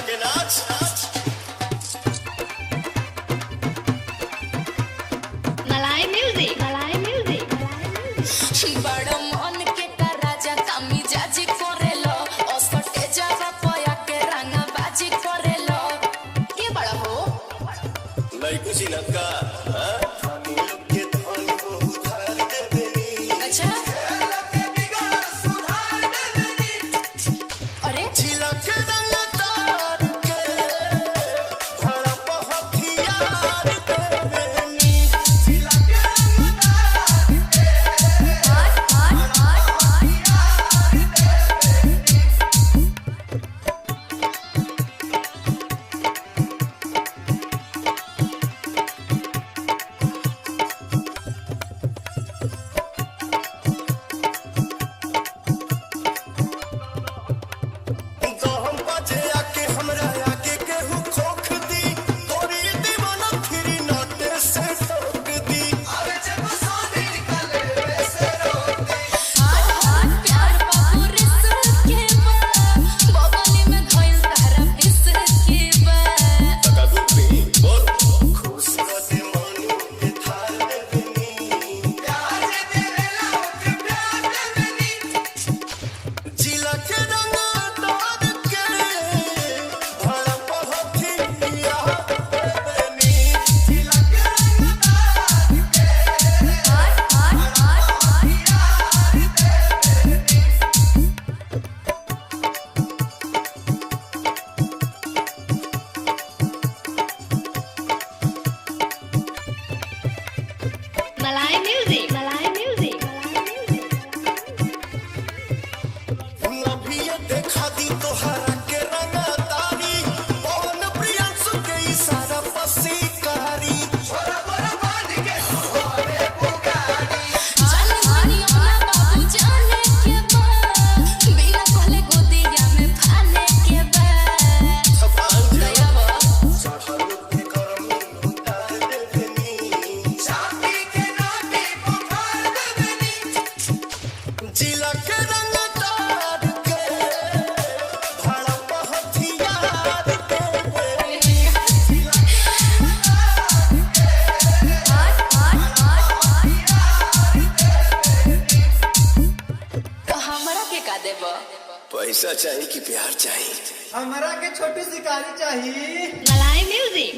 के नाच मलाई म्यूजिक बड़ मन के का राजा कामी जाजी करेलो ओसटे जावा पया के रंगा बाजी करेलो के बड़ा हो नहीं कुछ न का हम लोग के धन को उधार दे देनी अच्छा के बिगड़ सुधार दे देनी अरे झिलक रंग तार के भड़ा पहथियार दे देनी झिलक रंग तार के तो हम बजे आके हमरा आगे केहू खोख दी तोरी दीवाना फिरी नोटे से ठोक दी अरे जब सोनी निकले वैसे रोक दी प्यार बाबू रिस के बा बगनी में धइल तारा पिस के बा तका दूपी बोल खुश कर दे मनु के थार दे देनी प्यार दे तेरे लाओ के प्यार दे देनी झिलक रंग तार के भड़ा पहथिया दे देनी झिलक रंग तार के मलाई म्यूजिक अभी ये देखा दी तोहरा के रंगा तारी पवन प्रियांशु के इशारा पसी कारी छोरा बड़ा बांध के होरे पुकारी जाने मारी अपना बाबू जाने के बा बिना कहले गोदिया में फाले के बा छपान दयावा चढ़ल के करम उतार दे देनी शादी के नाटी बुखार दे देनी जिला के रंग तार के भड़ा पहथियार दे देनी तो हमरा के का देबो पैसा चाहिए कि प्यार चाहिए हमरा के छोटी शिकारी चाहिए। मलाई म्यूजिक